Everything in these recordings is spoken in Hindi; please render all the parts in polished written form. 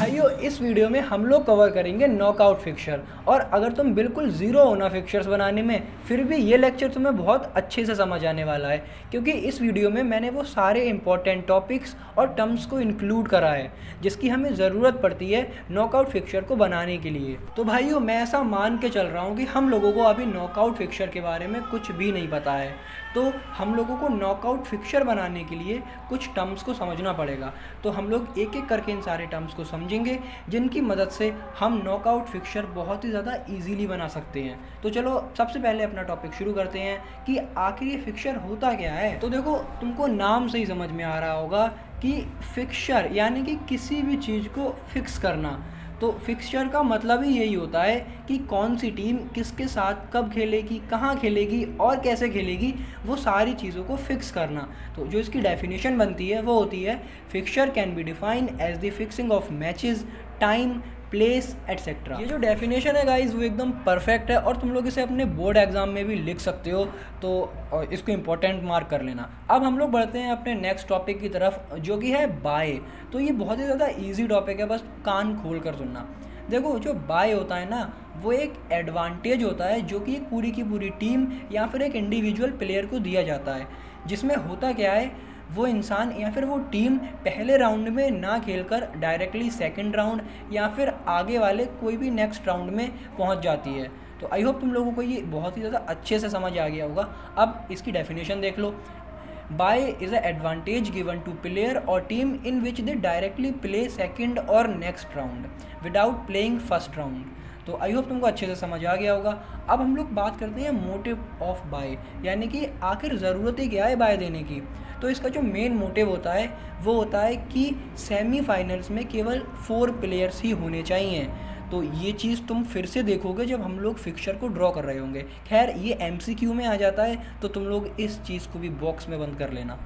भाइयों इस वीडियो में हम लोग कवर करेंगे नॉकआउट फिक्सर। और अगर तुम बिल्कुल ज़ीरो हो ना फिक्सर्स बनाने में, फिर भी ये लेक्चर तुम्हें बहुत अच्छे से समझ आने वाला है, क्योंकि इस वीडियो में मैंने वो सारे इंपॉर्टेंट टॉपिक्स और टर्म्स को इंक्लूड करा है जिसकी हमें ज़रूरत पड़ती है नॉकआउट फिक्सर को बनाने के लिए। तो भाइयों मैं ऐसा मान के चल रहा हूँ कि हम लोगों को अभी नॉकआउट फिक्सर के बारे में कुछ भी नहीं पता है, तो हम लोगों को नॉकआउट फिक्सर बनाने के लिए कुछ टर्म्स को समझना पड़ेगा। तो हम लोग एक एक करके इन सारे टर्म्स को समझेंगे जिनकी मदद से हम नॉकआउट फिक्सर बहुत ही ज़्यादा इजीली बना सकते हैं। तो चलो सबसे पहले अपना टॉपिक शुरू करते हैं कि आखिर ये फिक्सर होता क्या है। तो देखो तुमको नाम से ही समझ में आ रहा होगा कि फिक्सर यानी कि किसी भी चीज़ को फिक्स करना। तो फिक्सचर का मतलब ही यही होता है कि कौन सी टीम किसके साथ कब खेलेगी, कहाँ खेलेगी और कैसे खेलेगी, वो सारी चीज़ों को फिक्स करना। तो जो इसकी डेफिनेशन बनती है वो होती है fixture can be defined as the fixing of matches, time, place etcetera. ये जो डेफिनेशन है गाइज वो एकदम परफेक्ट है और तुम लोग इसे अपने बोर्ड एग्जाम में भी लिख सकते हो, तो इसको इम्पोर्टेंट मार्क कर लेना। अब हम लोग बढ़ते हैं अपने नेक्स्ट टॉपिक की तरफ जो कि है बाय। तो ये बहुत ही ज़्यादा ईजी टॉपिक है, बस कान खोल कर सुनना। देखो जो बाय होता है ना वो एक एडवांटेज होता है जो कि एक पूरी की पूरी टीम या फिर एक इंडिविजुअल प्लेयर को दिया जाता है, जिसमें होता क्या है वो इंसान या फिर वो टीम पहले राउंड में ना खेलकर डायरेक्टली सेकंड राउंड या फिर आगे वाले कोई भी नेक्स्ट राउंड में पहुंच जाती है। तो आई होप तुम लोगों को ये बहुत ही ज़्यादा अच्छे से समझ आ गया होगा। अब इसकी डेफिनेशन देख लो। Bye is a advantage given to player और team in which they directly play second और next round without playing first round. तो आई होप तुमको अच्छे से समझ आ गया होगा। अब हम लोग बात करते हैं मोटिव ऑफ बाय, यानी कि आखिर ज़रूरत ही क्या है बाय देने की। तो इसका जो मेन मोटिव होता है वो होता है कि सेमीफाइनल्स में केवल 4 प्लेयर्स ही होने चाहिए। तो ये चीज़ तुम फिर से देखोगे जब हम लोग फिक्सर को ड्रॉ कर रहे होंगे। खैर ये MCQ में आ जाता है, तो तुम लोग इस चीज़ को भी बॉक्स में बंद कर लेना।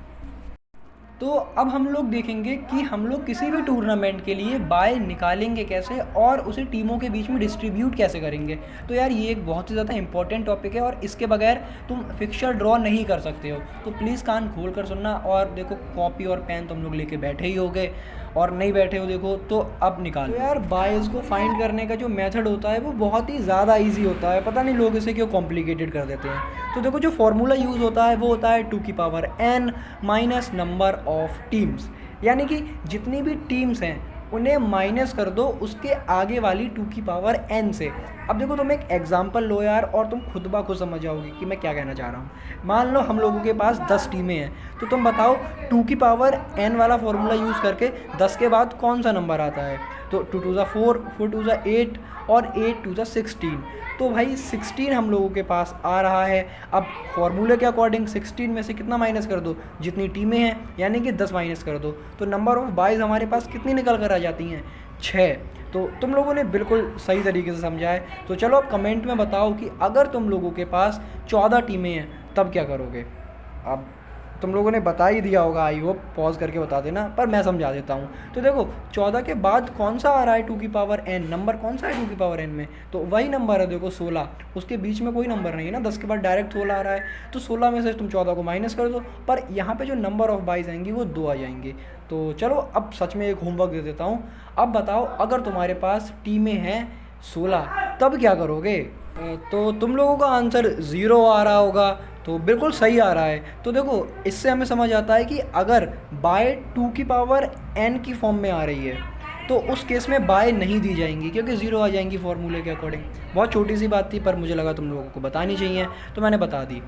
तो अब हम लोग देखेंगे कि हम लोग किसी भी टूर्नामेंट के लिए बाय निकालेंगे कैसे और उसे टीमों के बीच में डिस्ट्रीब्यूट कैसे करेंगे। तो यार ये एक बहुत ही ज़्यादा इंपॉर्टेंट टॉपिक है और इसके बगैर तुम फिक्सर ड्रॉ नहीं कर सकते हो। तो प्लीज़ कान खोल कर सुनना और देखो कॉपी और पेन तुम लोग लेके बैठे ही होगे, और नहीं बैठे हो देखो तो अब निकालो। तो यार बायस को फाइंड करने का जो मेथड होता है वो बहुत ही ज़्यादा इजी होता है, पता नहीं लोग इसे क्यों कॉम्प्लिकेटेड कर देते हैं। तो देखो जो फॉर्मूला यूज़ होता है वो होता है 2 की power n minus number of teams, यानी कि जितनी भी टीम्स हैं उन्हें माइनस कर दो उसके आगे वाली 2 की पावर n से। अब देखो तुम एक एग्जांपल लो यार और तुम खुद ब खुद समझ जाओगे कि मैं क्या कहना चाह रहा हूँ। मान लो हम लोगों के पास 10 टीमें हैं, तो तुम बताओ 2 की पावर n वाला फॉर्मूला यूज़ करके 10 के बाद कौन सा नंबर आता है। तो 2 टू ज़ा 4, 4 टू ज़ा 8 और 8 टू ज़ा 16। तो भाई 16 हम लोगों के पास आ रहा है। अब फॉर्मूले के अकॉर्डिंग 16 में से कितना माइनस कर दो, जितनी टीमें हैं यानी कि 10 माइनस कर दो, तो नंबर ऑफ बाइज हमारे पास कितनी निकल कर आ जाती हैं, 6। तो तुम लोगों ने बिल्कुल सही तरीके से समझा है। तो चलो अब कमेंट में बताओ कि अगर तुम लोगों के पास 14 टीमें हैं तब क्या करोगे। अब तुम लोगों ने बता ही दिया होगा, आई होप पॉज करके बता देना, पर मैं समझा देता हूँ। तो देखो 14 के बाद कौन सा आ रहा है 2 की पावर n, नंबर कौन सा है 2 की पावर n में, तो वही नंबर है देखो 16। उसके बीच में कोई नंबर नहीं है ना, 10 के बाद डायरेक्ट 16 आ रहा है, तो 16 में से तुम 14 को माइनस कर दो, पर यहाँ पे जो नंबर ऑफ बाइज आएंगी वो 2 आ जाएंगे। तो चलो अब सच में एक होमवर्क दे देता हूँ। अब बताओ अगर तुम्हारे पास टीमें हैं 16 तब क्या करोगे। तो तुम लोगों का आंसर 0 आ रहा होगा, तो बिल्कुल सही आ रहा है। तो देखो इससे हमें समझ आता है कि अगर बाय 2 की पावर n की फॉर्म में आ रही है तो उस केस में बाय नहीं दी जाएंगी क्योंकि 0 आ जाएंगी फॉर्मूले के अकॉर्डिंग। बहुत छोटी सी बात थी पर मुझे लगा तुम लोगों को बतानी चाहिए तो मैंने बता दी।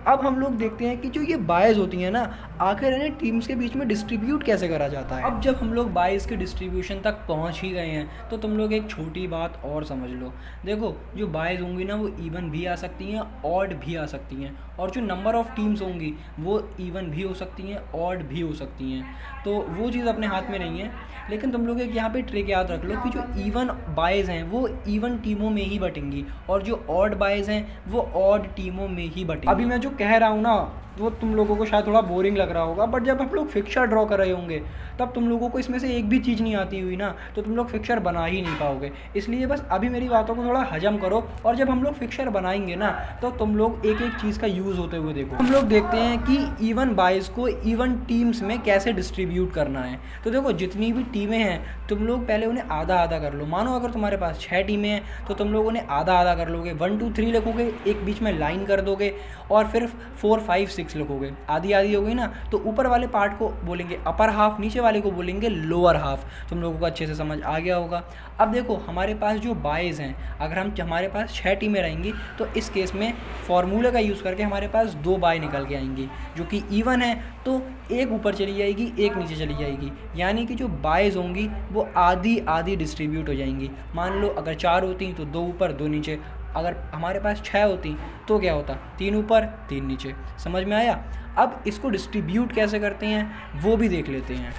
अब हम लोग देखते हैं कि जो ये बायस होती हैं ना आखिर इन्हें टीम्स के बीच में डिस्ट्रीब्यूट कैसे करा जाता है। अब जब हम लोग बायस के डिस्ट्रीब्यूशन तक पहुंच ही गए हैं तो तुम लोग एक छोटी बात और समझ लो। देखो जो बायस होंगी ना वो इवन भी आ सकती हैं, ऑड भी आ सकती हैं, और जो नंबर ऑफ टीम्स होंगी वो इवन भी हो सकती हैं, ऑड भी हो सकती हैं। तो वो चीज़ अपने हाथ में नहीं है। लेकिन तुम लोग एक यहाँ पे ट्रिक याद रख लो कि जो इवन बायस हैं वो इवन टीमों में ही बटेंगी और जो ऑड बायस हैं वो ऑड टीमों में ही बटेंगी। अभी मैं जो जो कह रहा हूँ ना वो तुम लोगों को शायद थोड़ा बोरिंग लग रहा होगा, बट जब हम लोग फिक्सर ड्रॉ कर रहे होंगे तब तुम लोगों को इसमें से एक भी चीज़ नहीं आती हुई ना, तो तुम लोग फिक्सर बना ही नहीं पाओगे। इसलिए बस अभी मेरी बातों को थोड़ा हजम करो, और जब हम लोग फिक्सर बनाएंगे ना तो तुम लोग एक एक चीज़ का यूज़ होते हुए देखो। हम लोग देखते हैं कि इवन बाइज को इवन टीम्स में कैसे डिस्ट्रीब्यूट करना है। तो देखो जितनी भी टीमें हैं तुम लोग पहले उन्हें आधा आधा कर लो। मानो अगर तुम्हारे पास 6 टीमें हैं तो तुम लोग उन्हें आधा आधा कर लोगे, 1 2 3 लिखोगे, एक बीच में लाइन कर दोगे, और फिर 4 5 6 लिखोगे। आधी आधी हो गई ना, तो ऊपर वाले पार्ट को बोलेंगे अपर हाफ, नीचे वाले को बोलेंगे लोअर हाफ। तुम लोगों को अच्छे से समझ आ गया होगा। अब देखो हमारे पास जो बाइज हैं, अगर हमारे पास 6 टीमें रहेंगी तो इस केस में फॉर्मूले का यूज़ करके हमारे पास 2 बाय निकल के आएंगी, जो कि इवन है तो एक ऊपर चली जाएगी, एक नीचे चली जाएगी, यानी कि जो बाइज होंगी वो आधी आधी डिस्ट्रीब्यूट हो जाएंगी। मान लो अगर 4 होती तो 2 ऊपर 2 नीचे, अगर हमारे पास 6 होती तो क्या होता, 3 ऊपर 3 नीचे। समझ में आया? अब इसको डिस्ट्रीब्यूट कैसे करते हैं वो भी देख लेते हैं।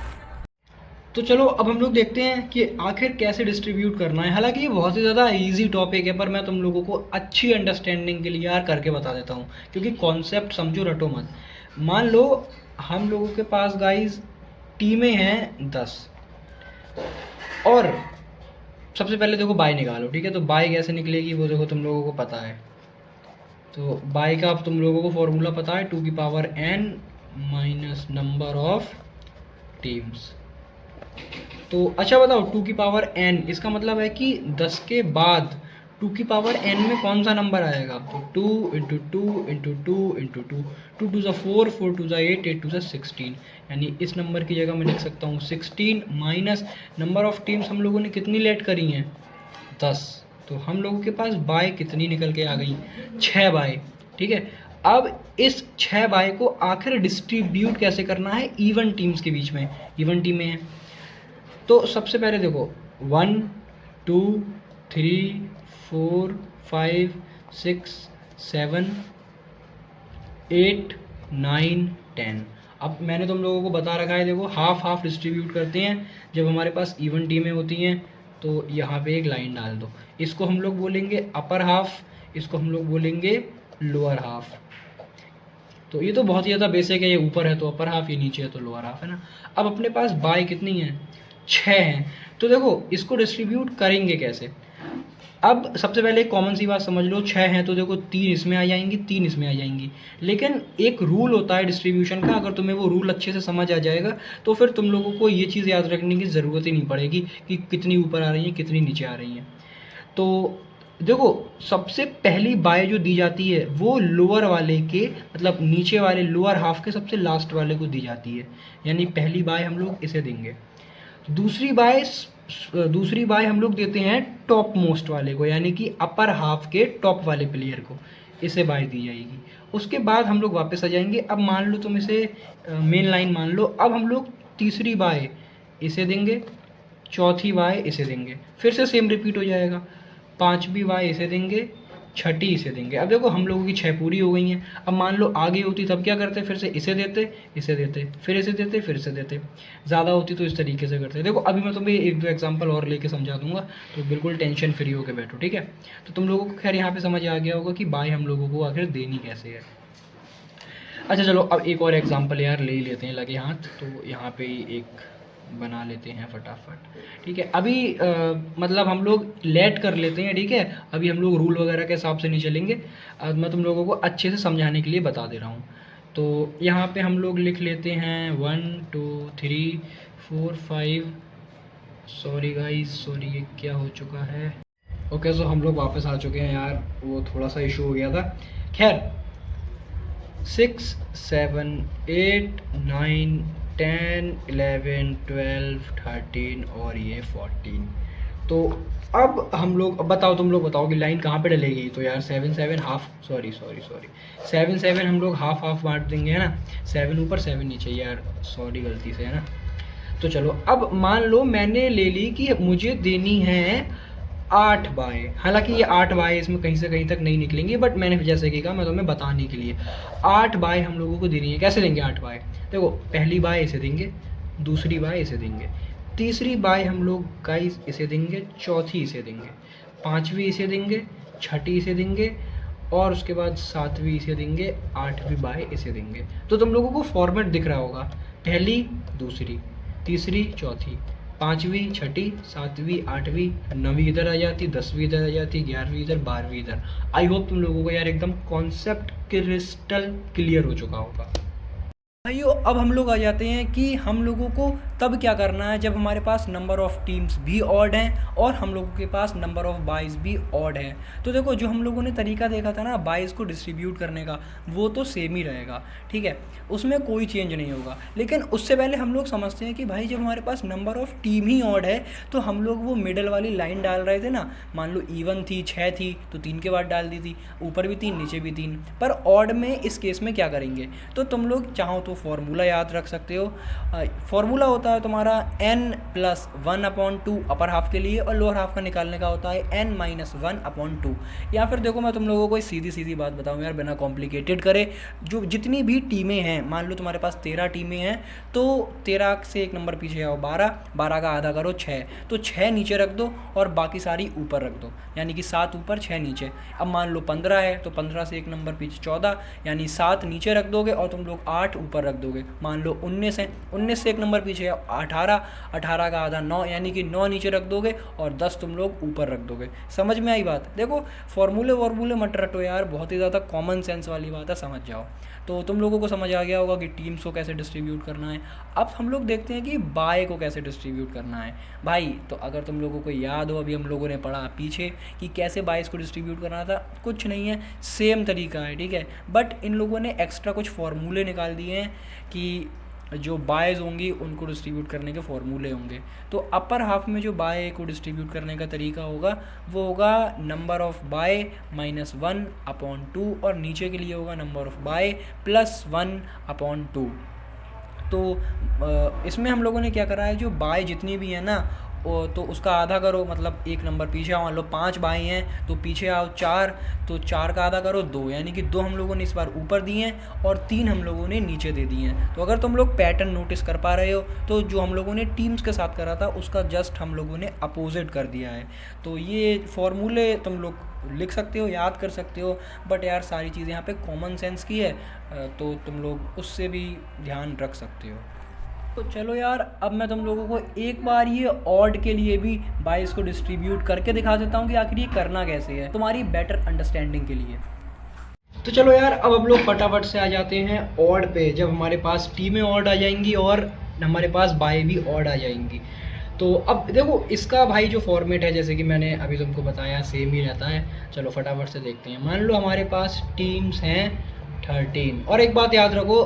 तो चलो अब हम लोग देखते हैं कि आखिर कैसे डिस्ट्रीब्यूट करना है। हालांकि ये बहुत ही ज़्यादा इजी टॉपिक है, पर मैं तुम लोगों को अच्छी अंडरस्टैंडिंग के लिए यार करके बता देता हूँ, क्योंकि कॉन्सेप्ट समझो, रटो मत। मान लो हम लोगों के पास गाइस टीमें हैं 10, और सबसे पहले देखो बाय निकालो, ठीक है। तो बाय कैसे निकलेगी वो देखो तुम लोगों को पता है। तो बाय का अब तुम लोगों को फॉर्मूला पता है, 2 की power n minus number of teams. तो अच्छा बताओ 2 की पावर n, इसका मतलब है कि 10 के बाद 2 की पावर n में कौन सा नंबर आएगा? तो 2 इंटू 2 इंटू 2 इंटू 2, 2 टू ज़ा 4, 4 टू ज़ा 8, 8 टू ज़ा 16, यानी इस नंबर की जगह मैं लिख सकता हूँ 16 माइनस नंबर ऑफ टीम्स हम लोगों ने कितनी लेट करी हैं? 10। तो हम लोगों के पास बाय कितनी निकल के आ गई? 6 बाय, ठीक है। अब इस 6 बाय को आखिर डिस्ट्रीब्यूट कैसे करना है इवन टीम्स के बीच में। इवन टीमें हैं तो सबसे पहले देखो 1 2 3 4 5 6 7 8 9 10। अब मैंने तुम लोगों को बता रखा है, देखो हाफ हाफ डिस्ट्रीब्यूट करते हैं जब हमारे पास इवन टीमें होती हैं। तो यहाँ पे एक लाइन डाल दो, इसको हम लोग बोलेंगे अपर हाफ, इसको हम लोग बोलेंगे लोअर हाफ। तो ये तो बहुत ही ज़्यादा बेसिक है, ये ऊपर है तो अपर हाफ, ये नीचे है तो लोअर हाफ, है ना। अब अपने पास बाय कितनी है? 6 हैं। तो देखो इसको डिस्ट्रीब्यूट करेंगे कैसे। अब सबसे पहले एक कॉमन सी बात समझ लो, 6 हैं तो देखो 3 इसमें आ जाएंगी, 3 इसमें आ जाएंगी। लेकिन एक रूल होता है डिस्ट्रीब्यूशन का, अगर तुम्हें वो रूल अच्छे से समझ आ जाएगा तो फिर तुम लोगों को ये चीज़ याद रखने की ज़रूरत ही नहीं पड़ेगी कि कितनी ऊपर आ रही है कितनी नीचे आ रही हैं। तो देखो सबसे पहली बाय जो दी जाती है वो लोअर वाले के, मतलब नीचे वाले लोअर हाफ के सबसे लास्ट वाले को दी जाती है, यानी पहली बाय हम लोग इसे देंगे। दूसरी बाय हम लोग देते हैं टॉप मोस्ट वाले को, यानी कि अपर हाफ के टॉप वाले प्लेयर को, इसे बाय दी जाएगी। उसके बाद हम लोग वापस आ जाएंगे। अब मान लो तुम इसे मेन लाइन मान लो। अब हम लोग तीसरी बाय इसे देंगे, चौथी बाय इसे देंगे, फिर से सेम रिपीट हो जाएगा। पांचवी बाय इसे देंगे, छठी इसे देंगे। अब देखो हम लोगों की 6 पूरी हो गई हैं। अब मान लो आगे होती तब क्या करते, फिर से इसे देते, इसे देते, फिर इसे देते, फिर इसे देते। ज़्यादा होती तो इस तरीके से करते। देखो अभी मैं तुम्हें 1 2 एग्जांपल और लेके समझा दूंगा, तो बिल्कुल टेंशन फ्री होकर बैठो, ठीक है। तो तुम लोगों को खैर यहाँ पे समझ आ गया होगा कि बाय हम लोगों को आखिर देनी कैसे है। अच्छा चलो अब एक और एग्जाम्पल यार ले ही लेते हैं लगे हाथ। तो यहाँ पे एक बना लेते हैं फटाफट, ठीक है। अभी मतलब हम लोग लेट कर लेते हैं, ठीक है। अभी हम लोग रूल वगैरह के हिसाब से नहीं चलेंगे, मैं तुम लोगों को अच्छे से समझाने के लिए बता दे रहा हूँ। तो यहाँ पे हम लोग लिख लेते हैं 1 2 3 4 5। सॉरी गाइस, सॉरी ये क्या हो चुका है। ओके सो हम लोग वापस आ चुके हैं यार, वो थोड़ा सा इशू हो गया था। खैर 6 7 8 9 10 11 12 13 और ये 14। तो अब हम लोग, अब बताओ तुम लोग बताओ कि लाइन कहाँ पे डलेगी। तो यार 7 7 हाफ, सॉरी 7 7 हम लोग हाफ हाफ बांट देंगे, है ना। 7 ऊपर 7 नीचे, यार सॉरी गलती से, है ना। तो चलो अब मान लो मैंने ले ली कि मुझे देनी है 8 बाय। हालांकि ये 8 बाय इसमें कहीं से कहीं तक नहीं निकलेंगी, बट मैंने जैसे कि कहा मैं तुम्हें बताने के लिए 8 बाय हम लोगों को देनी है। कैसे देंगे 8 बाय? देखो पहली बाय इसे देंगे, दूसरी बाय इसे देंगे, तीसरी बाय हम लोग गाइस इसे देंगे, चौथी इसे देंगे, पांचवी इसे देंगे, छठी इसे देंगे, और उसके बाद 7वीं इसे देंगे, 8वीं बाय इसे देंगे। तो तुम लोगों को फॉर्मेट दिख रहा होगा, पहली, दूसरी, तीसरी, चौथी, 5वीं, छठी, 7वीं, 8वीं, 9वीं इधर आ जाती, 10वीं इधर आ जाती, 11वीं इधर, 12वीं इधर। आई होप तुम लोगों को यार एकदम कॉन्सेप्ट क्रिस्टल क्लियर हो चुका होगा। भाइयों अब हम लोग आ जाते हैं कि हम लोगों को तब क्या करना है जब हमारे पास नंबर ऑफ़ टीम्स भी ऑड हैं और हम लोगों के पास नंबर ऑफ़ बाइज़ भी ऑड हैं। तो देखो जो हम लोगों ने तरीका देखा था ना बाइज़ को डिस्ट्रीब्यूट करने का, वो तो सेम ही रहेगा, ठीक है, उसमें कोई चेंज नहीं होगा। लेकिन उससे पहले हम लोग समझते हैं कि भाई जब हमारे पास नंबर ऑफ़ टीम ही ऑड है तो हम लोग वो मिडल वाली लाइन डाल रहे थे ना, मान लो इवन थी, 6 थी तो 3 के बाद डाल दी थी, ऊपर भी 3 नीचे भी 3। पर ऑड में इस केस में क्या करेंगे, तो तुम लोग चाहो तो फॉर्मूला याद रख सकते हो। फॉर्मूला होता है तुम्हारा n+1/2 अपर हाफ के लिए, और लोअर हाफ का निकालने का होता है n-1/2। या फिर देखो मैं तुम लोगों को सीधी सीधी बात बताऊं यार, बिना कॉम्प्लिकेटेड करे, जो जितनी भी टीमें हैं, मान लो तुम्हारे पास 13 टीमें हैं, तो 13 से एक नंबर पीछे आओ, 12, 12 का आधा करो 6, तो 6 नीचे रख दो और बाकी सारी ऊपर रख दो, यानी कि 7 ऊपर 6 नीचे। अब मान लो 15 है तो 15 से एक नंबर पीछे 14, यानी 7 नीचे रख दोगे और तुम लोग 8 ऊपर रख दोगे। मान लो 19 है, 19 से एक नंबर पीछे 18, 18 का आधा 9, यानी कि 9 नीचे रख दोगे और 10 तुम लोग ऊपर रख दोगे। समझ में आई बात? देखो फॉर्मूले मत रटो यार, बहुत ही ज़्यादा कॉमन सेंस वाली बात है, समझ जाओ। तो तुम लोगों को समझ आ गया होगा कि टीम्स को कैसे डिस्ट्रीब्यूट करना है। अब हम लोग देखते हैं कि बाय को कैसे डिस्ट्रीब्यूट करना है भाई। तो अगर तुम लोगों को याद हो, अभी हम लोगों ने पढ़ा पीछे कि कैसे बाइस को डिस्ट्रीब्यूट करना था, कुछ नहीं है, सेम तरीका है, ठीक है। बट इन लोगों ने एक्स्ट्रा कुछ फॉर्मूले निकाल दिए हैं कि जो बायज़ होंगी उनको डिस्ट्रीब्यूट करने के फॉर्मूले होंगे। तो अपर हाफ में जो बाय को डिस्ट्रीब्यूट करने का तरीका होगा वो होगा नंबर ऑफ़ बाय -1/2, और नीचे के लिए होगा नंबर ऑफ़ बाय +1/2। तो इसमें हम लोगों ने क्या करा है, जो बाय जितनी भी है ना तो उसका आधा करो, मतलब एक नंबर पीछे आओ, मान लो 5 बाएँ हैं तो पीछे आओ 4, तो 4 का आधा करो 2, यानी कि 2 हम लोगों ने इस बार ऊपर दिए हैं और 3 हम लोगों ने नीचे दे दिए हैं। तो अगर तुम लोग पैटर्न नोटिस कर पा रहे हो तो जो हम लोगों ने टीम्स के साथ करा था उसका जस्ट हम लोगों ने अपोजिट कर दिया है। तो ये फॉर्मूले तुम लोग लिख सकते हो, याद कर सकते हो, बट यार सारी चीज़ें यहाँ पे कॉमन सेंस की है, तो तुम लोग उससे भी ध्यान रख सकते हो। तो चलो यार, अब मैं तुम लोगों को एक बार ये ऑड के लिए भी बाइस को डिस्ट्रीब्यूट करके दिखा देता हूँ कि आखिर ये करना कैसे है, तुम्हारी बेटर अंडरस्टैंडिंग के लिए। तो चलो यार, अब हम लोग फटाफट से आ जाते हैं ऑड पे, जब हमारे पास टीमें ऑड आ जाएंगी और हमारे पास बाय भी ऑड आ जाएंगी। तो अब देखो इसका भाई जो फॉर्मेट है, जैसे कि मैंने अभी तुमको बताया, सेम ही रहता है। चलो फटाफट से देखते हैं। मान लो हमारे पास टीम्स हैं 13, और एक बात याद रखो,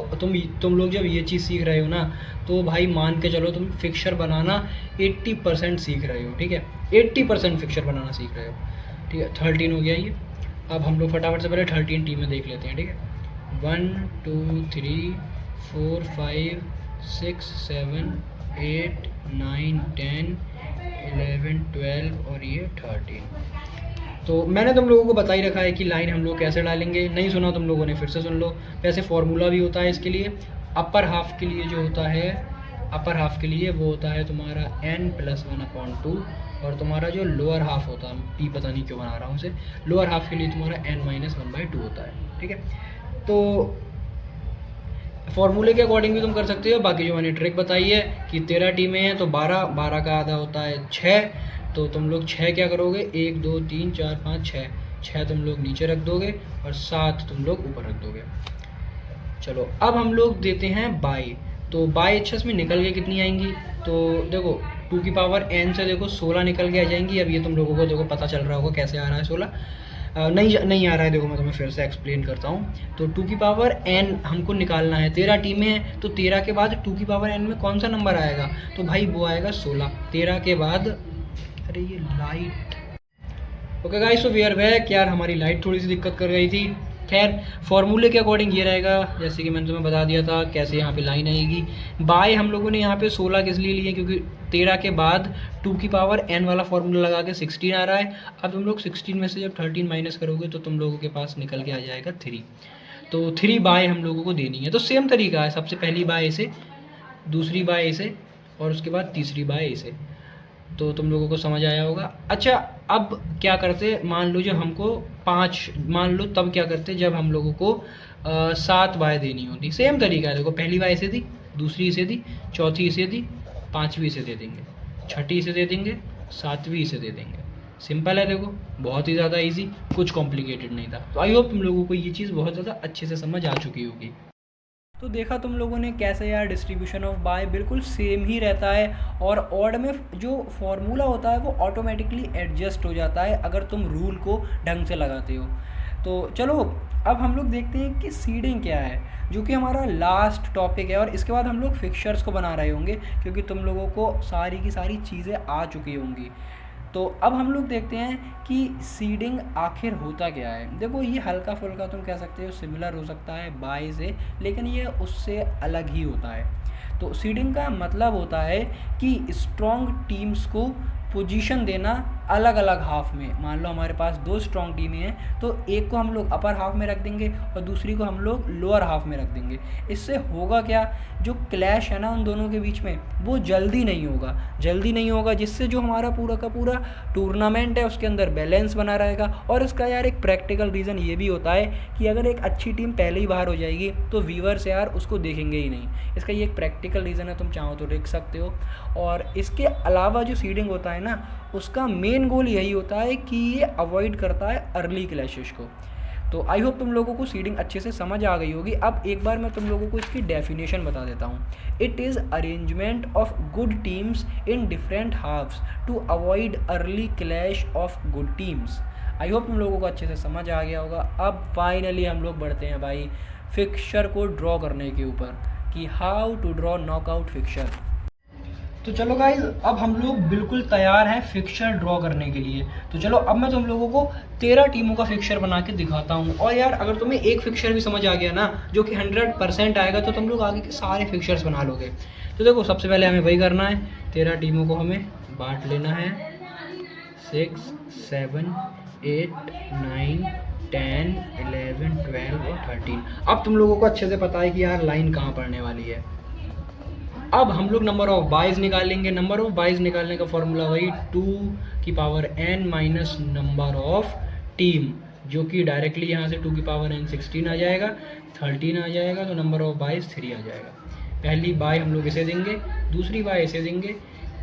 तुम लोग जब ये चीज़ सीख रहे हो ना, तो भाई मान के चलो तुम फिक्सर बनाना 80% सीख रहे हो, ठीक है, 80% फिक्सर बनाना सीख रहे हो, ठीक है। 13 हो गया ये। अब हम लोग फटाफट से पहले 13 टीमें देख लेते हैं, ठीक है। 1 2 3 4 5 6 7 8 9 10 11 12 और ये 13। तो मैंने तुम लोगों को बता ही रखा है कि लाइन हम लोग कैसे डालेंगे, नहीं सुना तुम लोगों ने फिर से सुन लो। वैसे फार्मूला भी होता है इसके लिए। अपर हाफ के लिए जो होता है, अपर हाफ के लिए वो होता है तुम्हारा n+1/2, और तुम्हारा जो लोअर हाफ होता है, पी पता नहीं क्यों बना रहा हूँ उसे, लोअर हाफ के लिए तुम्हारा n-1/2 होता है, ठीक है। तो फॉर्मूले के अकॉर्डिंग भी तुम कर सकते हो। बाकी जो मैंने ट्रिक बताई है कि 13 टीमें हैं तो 12, 12 का आधा होता है 6, तो तुम लोग 6 क्या करोगे, 1 2 3 4 5 6, 6 तुम लोग नीचे रख दोगे और 7 तुम लोग ऊपर रख दोगे। चलो अब हम लोग देते हैं बाई। तो बाई एच में निकल के कितनी आएंगी, तो देखो 2 की पावर n से देखो 16 निकल के आ जाएंगी। अब ये तुम लोगों को देखो पता चल रहा होगा कैसे आ रहा है 16, नहीं आ रहा है, देखो मैं तुम्हें फिर से एक्सप्लेन करता हूँ। तो 2 की पावर n हमको निकालना है, 13 टीमें हैं तो 13 के बाद 2 की पावर n में कौन सा नंबर आएगा, तो भाई वो आएगा 16। 13 के बाद, अरे ये लाइट, ओके गाइस, तो वी आर बैक। यार हमारी लाइट थोड़ी सी दिक्कत कर गई थी। खैर फॉर्मूले के अकॉर्डिंग ये रहेगा, जैसे कि मैंने तुम्हें बता दिया था कैसे यहाँ पे लाइन आएगी। बाय हम लोगों ने यहाँ पे 16 किस लिए लिए, क्योंकि 13 के बाद 2 की पावर n वाला फॉर्मूला लगा के 16 आ रहा है। अब तुम लोग 16 में से जब 13 माइनस करोगे तो तुम लोगों के पास निकल के आ जाएगा 3। तो 3 बाय हम लोगों को देनी है। तो सेम तरीका है, सबसे पहली बाय ऐसे, दूसरी बाय ऐसे, और उसके बाद तीसरी बाय ऐसे। तो तुम लोगों को समझ आया होगा। अच्छा, अब क्या करते, मान लो जब हमको 5 मान लो, तब क्या करते जब हम लोगों को 7 बाय देनी होती। सेम तरीका है, देखो पहली बाय इसे दी, दूसरी इसे दी, चौथी इसे दी, पाँचवीं इसे दे देंगे, छठी इसे दे देंगे, सातवीं इसे दे देंगे। सिंपल है, देखो बहुत ही ज़्यादा इजी, कुछ कॉम्प्लिकेटेड नहीं था। तो आई होप तुम लोगों को ये चीज़ बहुत ज़्यादा अच्छे से समझ आ चुकी होगी। तो देखा तुम लोगों ने कैसे यार डिस्ट्रीब्यूशन ऑफ बाय बिल्कुल सेम ही रहता है, और ऑड में जो फॉर्मूला होता है वो ऑटोमेटिकली एडजस्ट हो जाता है अगर तुम रूल को ढंग से लगाते हो। तो चलो अब हम लोग देखते हैं कि सीडिंग क्या है, जो कि हमारा लास्ट टॉपिक है, और इसके बाद हम लोग फिक्सचर्स को बना रहे होंगे क्योंकि तुम लोगों को सारी की सारी चीज़ें आ चुकी होंगी। तो अब हम लोग देखते हैं कि सीडिंग आखिर होता क्या है। देखो ये हल्का फुल्का तुम कह सकते हो सिमिलर हो सकता है बाय से, लेकिन ये उससे अलग ही होता है। तो सीडिंग का मतलब होता है कि स्ट्रॉन्ग टीम्स को पोजीशन देना अलग अलग हाफ में। मान लो हमारे पास 2 स्ट्रॉन्ग टीमें हैं, तो एक को हम लोग अपर हाफ में रख देंगे और दूसरी को हम लोग लोअर हाफ में रख देंगे। इससे होगा क्या, जो क्लैश है ना उन दोनों के बीच में वो जल्दी नहीं होगा, जिससे जो हमारा पूरा का पूरा टूर्नामेंट है उसके अंदर बैलेंस बना रहेगा। और इसका यार एक प्रैक्टिकल रीज़न ये भी होता है कि अगर एक अच्छी टीम पहले ही बाहर हो जाएगी तो व्यूअर्स यार उसको देखेंगे ही नहीं। इसका ये एक प्रैक्टिकल रीज़न है, तुम चाहो तो देख सकते हो। और इसके अलावा जो सीडिंग होता है ना, उसका मेन गोल यही होता है कि ये अवॉइड करता है अर्ली क्लैशेस को। तो आई होप तुम लोगों को सीडिंग अच्छे से समझ आ गई होगी। अब एक बार मैं तुम लोगों को इसकी डेफिनेशन बता देता हूँ। It is arrangement of good teams in different halves to avoid early clash of good teams. I hope तुम लोगों को अच्छे से समझ आ गया होगा। अब फाइनली हम लोग बढ़ते हैं भाई फिक्सचर को ड्रॉ करने के ऊपर, कि how to draw knockout fixture. तो चलो गाइज, अब हम लोग बिल्कुल तैयार हैं फिक्सचर ड्रॉ करने के लिए। तो चलो अब मैं तुम लोगों को 13 टीमों का फिक्सचर बना के दिखाता हूँ। और यार अगर तुम्हें एक फिक्सचर भी समझ आ गया ना, जो कि 100% आएगा, तो तुम लोग आगे के सारे फिक्सचर्स बना लोगे। तो देखो सबसे पहले हमें वही करना है, 13 टीमों को हमें बांट लेना है 6, 7, 8, 9, 10, 11, 12 और 13। अब तुम लोगों को अच्छे से पता है कि यार लाइन कहाँ पड़ने वाली है। अब हम लोग नंबर ऑफ बाइज निकालेंगे। नंबर ऑफ बाइज निकालने का फॉर्मूला वही 2 की power n minus number of team, जो कि डायरेक्टली यहाँ से 2 की पावर n 16 आ जाएगा, 13 आ जाएगा, तो नंबर ऑफ बाइज 3 आ जाएगा। पहली बाय हम लोग इसे देंगे, दूसरी बाय इसे देंगे,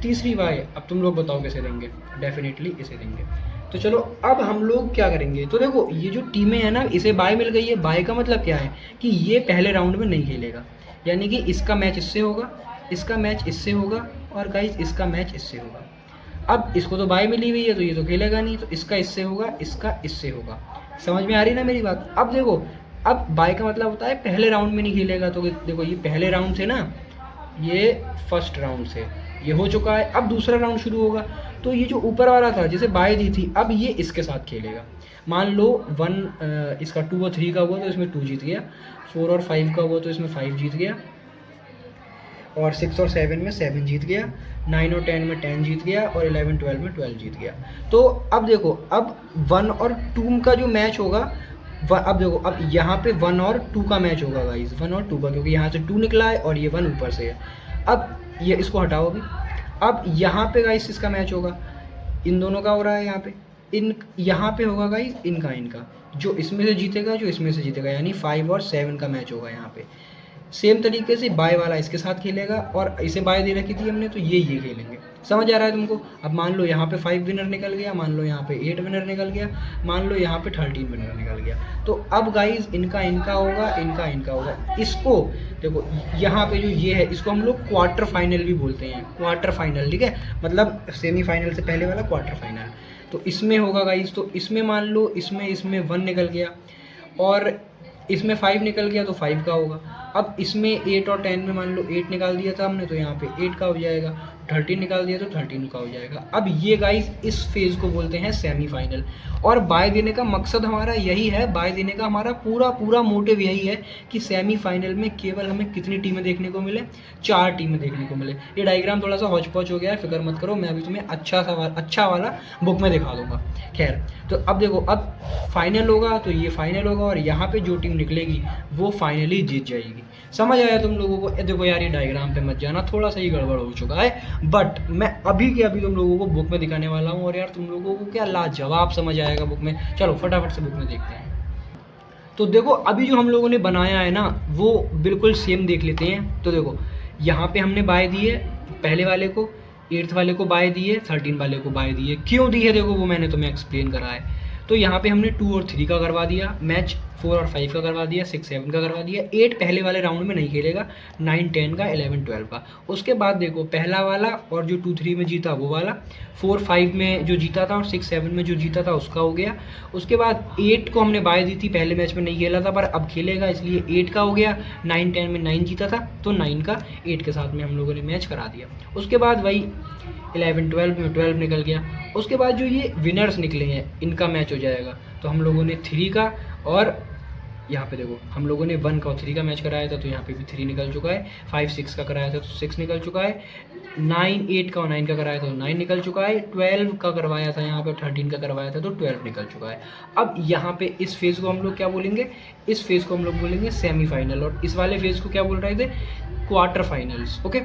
तीसरी बाय अब तुम लोग बताओ कैसे देंगे, डेफिनेटली इसे देंगे। तो चलो अब हम लोग क्या करेंगे, तो देखो ये जो टीमें हैं ना, इसे बाय मिल गई है। बाय का मतलब क्या है कि ये पहले राउंड में नहीं खेलेगा, यानी कि इसका मैच इससे होगा, इसका मैच इससे होगा, और गाइस इसका मैच इससे होगा। अब इसको तो बाय मिली हुई है तो ये तो खेलेगा नहीं, तो इसका इससे होगा, इसका इससे होगा। समझ में आ रही ना मेरी बात। अब देखो, अब बाय का मतलब होता है पहले राउंड में नहीं खेलेगा। तो देखो ये पहले राउंड से ना, ये फर्स्ट राउंड से ये हो चुका है। अब दूसरा राउंड शुरू होगा, तो ये जो ऊपर वाला था जिसे बाय दी थी, अब ये इसके साथ खेलेगा। मान लो 1 इसका 2 और 3 का हुआ तो इसमें 2 जीत गया, 4 और 5 का हुआ तो इसमें 5 जीत गया, और 6 और 7 में 7 जीत गया, 9 और 10 में 10 जीत गया, और 11 12 में 12 जीत गया। तो अब देखो, अब 1 और 2 का जो मैच होगा, अब देखो अब यहाँ पे 1 और 2 का मैच होगा गाइस, 1 और 2 का, क्योंकि यहाँ से 2 निकला है और ये 1 ऊपर से है। अब ये इसको हटाओ अभी। अब यहाँ पे गाइस इसका मैच होगा, इन दोनों का हो रहा है यहाँ पे, यहाँ पे होगा गाइस इनका, जो इसमें से जीतेगा, जो इसमें से जीतेगा, यानी 5 और 7 का मैच होगा यहाँ पे। सेम तरीके से बाय वाला इसके साथ खेलेगा, और इसे बाय दे रखी थी हमने, तो ये खेलेंगे। समझ आ रहा है तुमको। अब मान लो यहाँ पे 5 विनर निकल गया, मान लो यहाँ पे 8 विनर निकल गया, मान लो यहाँ पे 13 विनर निकल गया। तो अब गाइज इनका होगा, इनका होगा। इसको देखो, यहाँ पे जो ये है, इसको हम लोग क्वार्टर फाइनल भी बोलते हैं, क्वार्टर फाइनल, ठीक है, मतलब सेमीफाइनल से पहले वाला क्वार्टर फाइनल। तो इसमें होगा गाइज, तो इसमें मान लो इसमें 1 निकल गया, और इसमें 5 निकल गया तो 5 का होगा। अब इसमें 8 और 10 में मान लो 8 निकाल दिया था हमने, तो यहाँ पे 8 का हो जाएगा, 13 निकाल दिया तो 13 का हो जाएगा। अब ये गाइस इस फेज़ को बोलते हैं सेमीफाइनल। और बाय देने का मकसद हमारा यही है, बाय देने का हमारा पूरा मोटिव यही है कि सेमीफाइनल में केवल हमें कितनी टीमें देखने को मिले, 4 टीमें देखने को मिले। ये डायग्राम थोड़ा सा हौच पौच हो गया है, फिक्र मत करो, मैं अभी तुम्हें अच्छा वाला बुक में दिखा दूंगा। खैर, तो अब देखो, अब फाइनल होगा तो ये फाइनल होगा, और यहाँ पे जो टीम निकलेगी वो फाइनली जीत जाएगी। समझ आया तुम लोगों को। देखो यार, ये डायग्राम पे मत जाना, थोड़ा सा ही गड़बड़ हो चुका है, बट मैं अभी के अभी तुम लोगों को बुक में दिखाने वाला हूँ और यार तुम लोगों को क्या लाजवाब समझ आएगा बुक में। चलो फटाफट से बुक में देखते हैं। तो देखो अभी जो हम लोगों ने बनाया है ना वो बिल्कुल सेम देख लेते हैं। तो देखो यहाँ पे हमने बाय दी है पहले वाले को, 8th वाले को बाय दी है, 13 वाले को बाय दी है। क्यों दी है देखो वो मैंने तुम्हें एक्सप्लेन करा है। तो यहाँ पे हमने 2 और 3 का करवा दिया मैच, 4 और 5 का करवा दिया, 6 7 का करवा दिया। 8 पहले वाले राउंड में नहीं खेलेगा, 9 10 का, 11 12 का। उसके बाद देखो पहला वाला और जो 2 3 में जीता वो वाला, 4 5 में जो जीता था और 6 7 में जो जीता था उसका हो गया। उसके बाद 8 को हमने बाय दी थी, पहले मैच में नहीं खेला था पर अब खेलेगा इसलिए 8 का हो गया। 9 10 में 9 जीता था तो 9 का 8 के साथ में हम लोगों ने मैच करा दिया। उसके बाद वही 11 12 में 12 निकल गया। उसके बाद जो ये विनर्स निकले हैं इनका मैच हो जाएगा। तो हम लोगों ने 3 का और यहाँ पे देखो हम लोगों ने 1 का और 3 का मैच कराया था तो यहाँ पे भी 3 निकल चुका है। 5 6 का कराया था तो 6 निकल चुका है। 9 8 का और 9 का कराया था तो 9 निकल चुका है। 12 का करवाया था यहाँ पे, 13 का करवाया था तो 12 निकल चुका है। अब यहाँ पे इस फेज़ को हम लोग क्या बोलेंगे, इस फेज़ को हम लोग बोलेंगे सेमीफाइनल और इस वाले फेज़ को क्या बोल रहे थे, क्वार्टर फाइनल्स। ओके,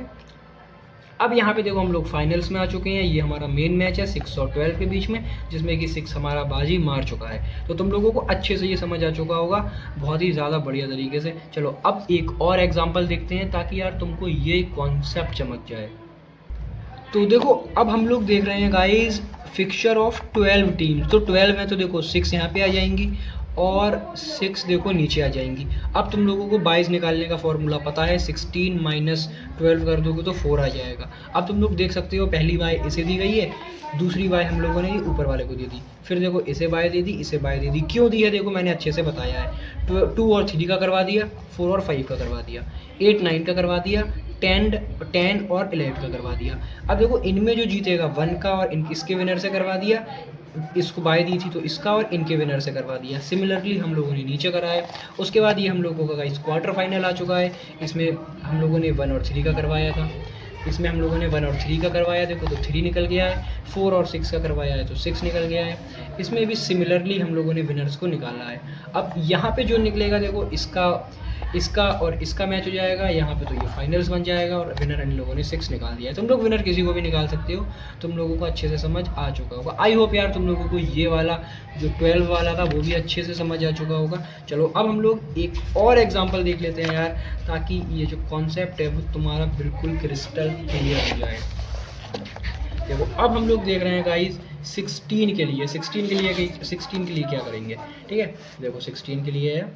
अब यहाँ पे देखो हम लोग फाइनल्स में आ चुके हैं। ये हमारा मेन मैच है 6 और 12 के बीच में, जिसमें कि 6 हमारा बाजी मार चुका है। तो तुम लोगों को अच्छे से ये समझ आ चुका होगा बहुत ही ज़्यादा बढ़िया तरीके से। चलो अब एक और एग्जांपल देखते हैं ताकि यार तुमको ये कॉन्सेप्ट चमक जाए। तो देखो अब हम लोग देख रहे हैं गाइज फिक्सचर ऑफ 12 टीम्स। तो 12 में तो देखो 6 यहाँ पे आ जाएंगी और 6 देखो नीचे आ जाएंगी। अब तुम लोगों को 22 निकालने का फॉर्मूला पता है, 16 माइनस 12 कर दोगे तो 4 आ जाएगा। अब तुम लोग देख सकते हो पहली बाय इसे दी गई है, दूसरी बाय हम लोगों ने ये ऊपर वाले को दे दी, फिर देखो इसे बाय दे दी, इसे बाय दे दी। क्यों दी है देखो मैंने अच्छे से बताया है। 2 और 3 का करवा दिया, 4 और 5 का करवा दिया, 8 9 का करवा दिया, 10 और 11 का करवा दिया। अब देखो इनमें जो जीतेगा 1 का और इसके विनर से करवा दिया, इसको बाय दी थी तो इसका और इनके विनर से करवा दिया। सिमिलरली हम लोगों ने नीचे कराया। उसके बाद ये हम लोगों का इस क्वार्टर फाइनल आ चुका है। इसमें हम लोगों ने 1 और 3 का करवाया था, इसमें हम लोगों ने 1 और 3 का करवाया, देखो तो 3 निकल गया है। 4 और 6 का करवाया है तो 6 निकल गया है। इसमें भी सिमिलरली हम लोगों ने विनर्स को निकाला है। अब यहाँ पे जो निकलेगा देखो इसका और इसका मैच हो जाएगा यहाँ पे, तो ये फाइनल्स बन जाएगा और विनर इन लोगों ने 6 निकाल दिया है। तुम लोग विनर किसी को भी निकाल सकते हो, तुम लोगों को अच्छे से समझ आ चुका होगा। आई होप यार तुम लोगों को ये वाला जो 12 वाला था वो भी अच्छे से समझ आ चुका होगा। चलो अब हम लोग एक और एग्जाम्पल देख लेते हैं यार, ताकि ये जो कॉन्सेप्ट है वो तुम्हारा बिल्कुल क्रिस्टल क्लियर हो जाए। देखो अब हम लोग देख रहे हैं गाइज 16 के लिए। 16 के लिए क्या करेंगे, ठीक है। देखो 16 के लिए है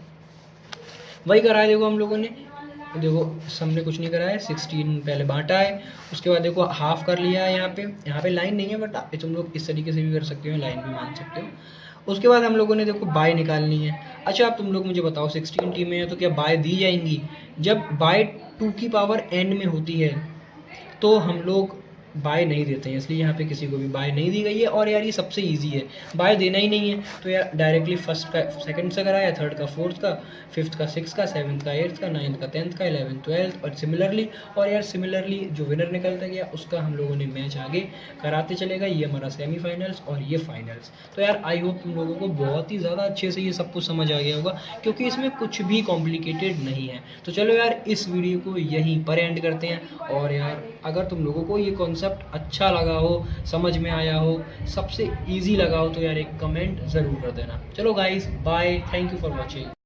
वही करा है देखो हम लोगों ने, देखो हमने कुछ नहीं करा है। 16 पहले बांटा है, उसके बाद देखो हाफ कर लिया है। यहाँ पे लाइन नहीं है बट तुम लोग इस तरीके से भी कर सकते हो, लाइन भी मान सकते हो। उसके बाद हम लोगों ने देखो बाय निकालनी है। अच्छा अब तुम लोग मुझे बताओ 16 टीमें हैं तो क्या बाय दी जाएंगी? जब बाय 2 की पावर एंड में होती है तो हम लोग बाय नहीं देते हैं, इसलिए यहाँ पे किसी को भी बाय नहीं दी गई है। और यार ये सबसे इजी है, बाय देना ही नहीं है तो यार डायरेक्टली फर्स्ट का सेकंड से कराया, थर्ड का फोर्थ का, फिफ्थ का सिक्स का, सेवन्थ का एट्थ का, नाइन्थ का 10th का, 11th 12th और सिमिलरली जो विनर निकलता गया उसका हम लोगों ने मैच आगे कराते चलेगा। ये हमारा सेमीफाइनल्स और ये फाइनल्स। तो यार आई होप तुम लोगों को बहुत ही ज़्यादा अच्छे से ये सब कुछ समझ आ गया होगा, क्योंकि इसमें कुछ भी कॉम्प्लिकेटेड नहीं है। तो चलो यार इस वीडियो को यहीं पर एंड करते हैं। और यार अगर तुम लोगों को ये कॉन्सेप्ट अच्छा लगा हो, समझ में आया हो, सबसे इजी लगा हो तो यार एक कमेंट ज़रूर कर देना। चलो guys bye, thank you for watching.